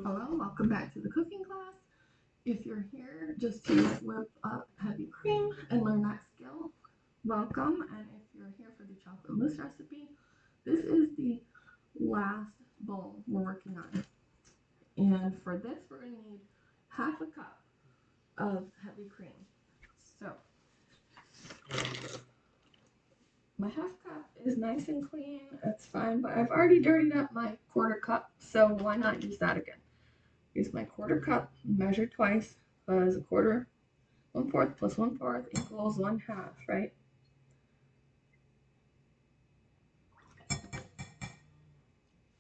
Hello, welcome back to the cooking class. If you're here just to whip up heavy cream and learn that skill, welcome. And if you're here for the chocolate mousse recipe, this is the last bowl we're working on. And for this, we're going to need half a cup of heavy cream. So, my half cup is nice and clean, that's fine, but I've already dirtied up my quarter cup, so why not use that again? Use my quarter cup, measure twice, because a quarter, 1/4 plus 1/4 equals 1/2, right?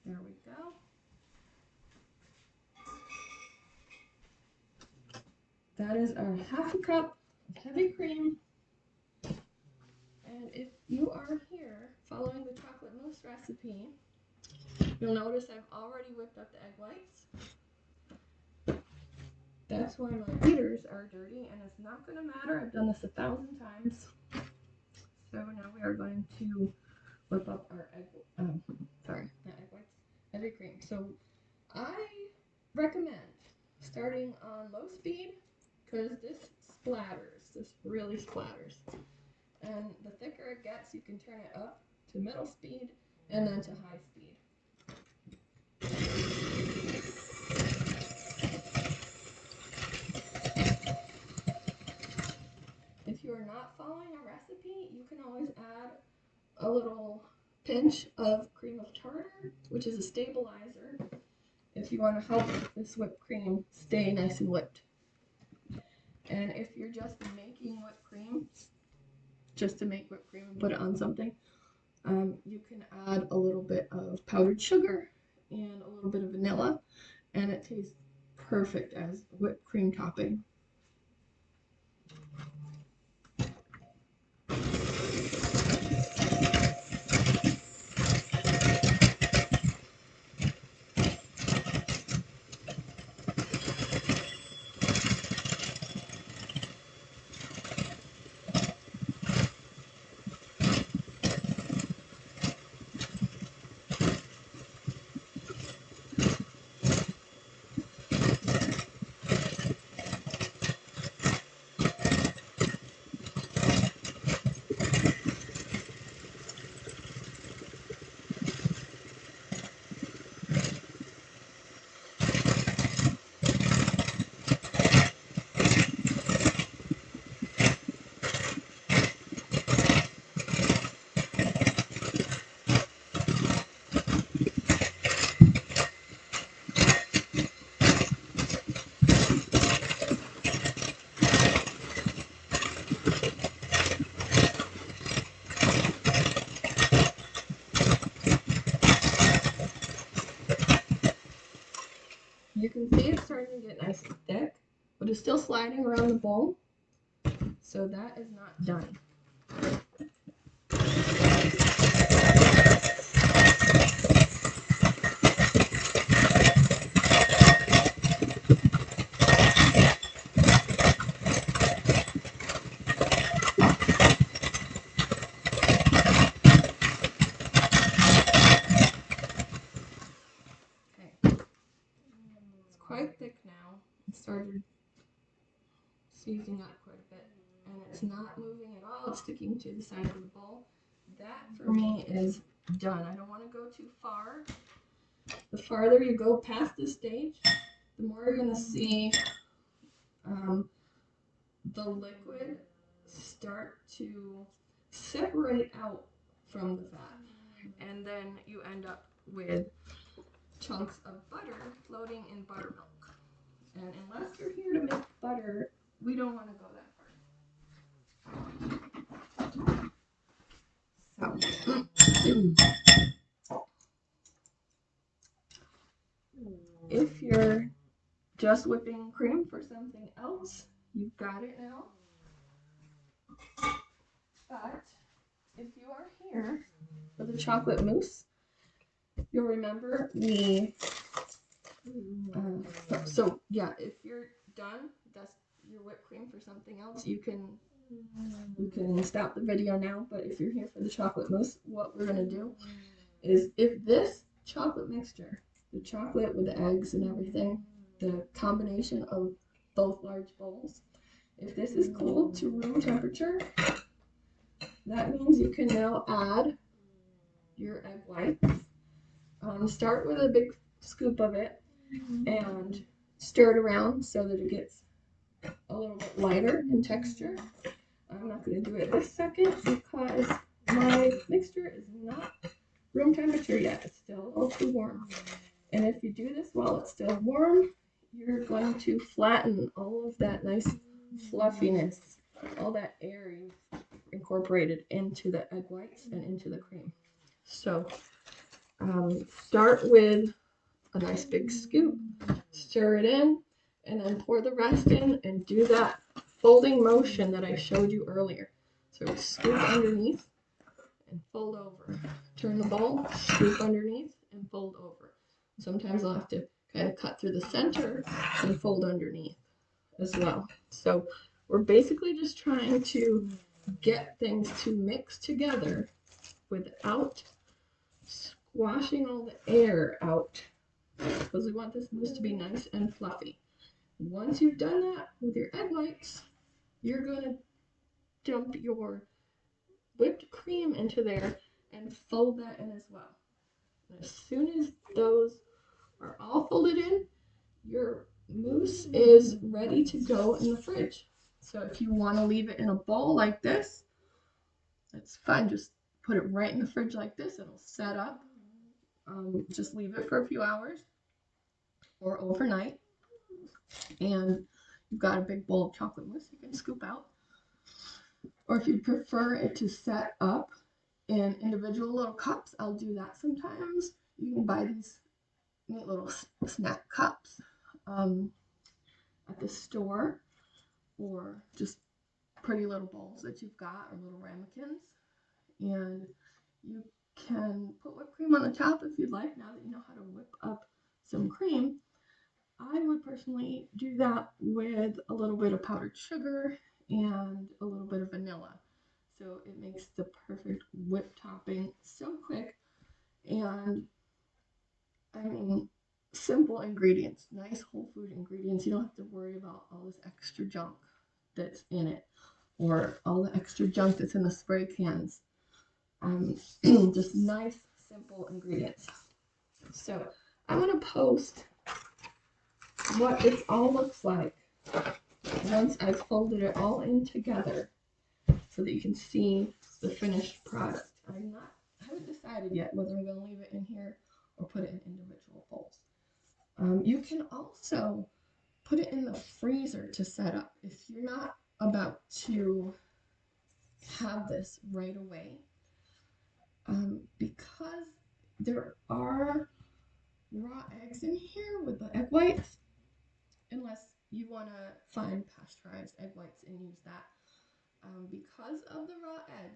There we go. That is our half a cup of heavy cream. And if you are here following the chocolate mousse recipe, you'll notice I've already whipped up the egg whites. That's why my beaters are dirty, and it's not going to matter. I've done this 1,000 times. So now we are going to whip up our heavy cream. So I recommend starting on low speed because this really splatters. And the thicker it gets, you can turn it up to middle speed and then to high speed. If you are not following a recipe, you can always add a little pinch of cream of tartar, which is a stabilizer, if you want to help this whipped cream stay nice and whipped. And if you're just making whipped cream, just to make whipped cream and put it on something, you can add a little bit of powdered sugar and a little bit of vanilla, and it tastes perfect as whipped cream topping. You can see it's starting to get nice and thick, but it's still sliding around the bowl, so that is not done. Quite thick now. It started seizing up quite a bit, and it's not moving at all. It's sticking to the side of the bowl. That for me is done. I don't want to go too far. The farther you go past this stage, the more you're going to see the liquid start to separate out from the fat, and then you end up with chunks of butter floating in buttermilk. And unless you're here to make butter, we don't want to go that far. So, if you're just whipping cream for something else, you've got it now. But if you are here for the chocolate mousse, you'll remember if you're done, that's your whipped cream for something else, you can stop the video now. But if you're here for the chocolate mousse, what we're going to do is, if this chocolate mixture the chocolate with the eggs and everything, the combination of both large bowls. If this is cold to room temperature, that means you can now add your egg whites. Start with a big scoop of it and stir it around so that it gets a little bit lighter in texture. I'm not going to do it this second because my mixture is not room temperature yet. It's still a little too warm. And if you do this while it's still warm, you're going to flatten all of that nice fluffiness, all that air you've incorporated into the egg whites and into the cream. So start with a nice big scoop, stir it in, and then pour the rest in and do that folding motion that I showed you earlier. So scoop underneath and fold over. Turn the bowl, scoop underneath and fold over. Sometimes I'll have to kind of cut through the center and fold underneath as well. So we're basically just trying to get things to mix together without squashing all the air out, because we want this mousse to be nice and fluffy. Once you've done that with your egg whites, you're going to dump your whipped cream into there and fold that in as well. And as soon as those are all folded in, your mousse is ready to go in the fridge. So if you want to leave it in a bowl like this, that's fine. Just put it right in the fridge like this. It'll set up. Just leave it for a few hours or overnight. And you've got a big bowl of chocolate mousse you can scoop out. Or if you prefer it to set up in individual little cups, I'll do that sometimes. You can buy these neat little snack cups at the store, or just pretty little bowls that you've got, or little ramekins. And you can put whipped cream on the top if you'd like, now that you know how to whip up some cream. I would personally do that with a little bit of powdered sugar and a little bit of vanilla. So it makes the perfect whip topping so quick. And I mean, simple ingredients, nice whole food ingredients. You don't have to worry about all this extra junk that's in it, or all the extra junk that's in the spray cans. Just nice, simple ingredients. So I'm going to post what this all looks like once I've folded it all in together, so that you can see the finished product. I haven't decided yet whether I'm going to leave it in here or put it in individual bowls. You can also put it in the freezer to set up if you're not about to have this right away, because there are raw eggs in here with the egg whites, unless you want to find pasteurized egg whites and use that. Because of the raw egg,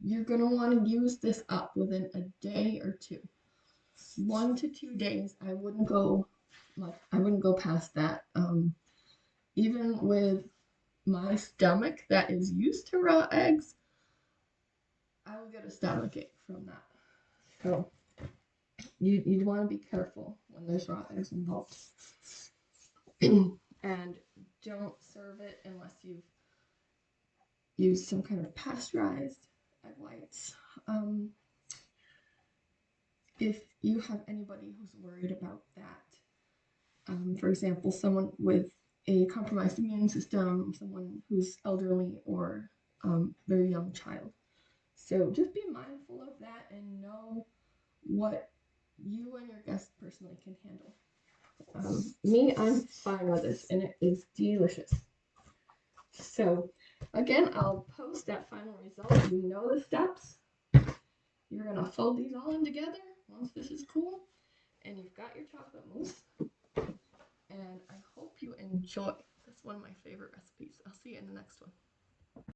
you're going to want to use this up within a day or two. 1 to 2 days. I wouldn't go past that. Even with my stomach that is used to raw eggs, I will get a stomach ache from that. So you want to be careful when there's raw eggs involved. And don't serve it unless you've used some kind of pasteurized egg whites. If you have anybody who's worried about that, for example, someone with a compromised immune system, someone who's elderly, or very young child. So just be mindful of that and know what you and your guest personally can handle. I'm fine with this, and it is delicious. So again, I'll post that final result. You know the steps. You're going to fold these all in together once this is cool, and you've got your chocolate mousse. And I hope you enjoy. That's one of my favorite recipes. I'll see you in the next one.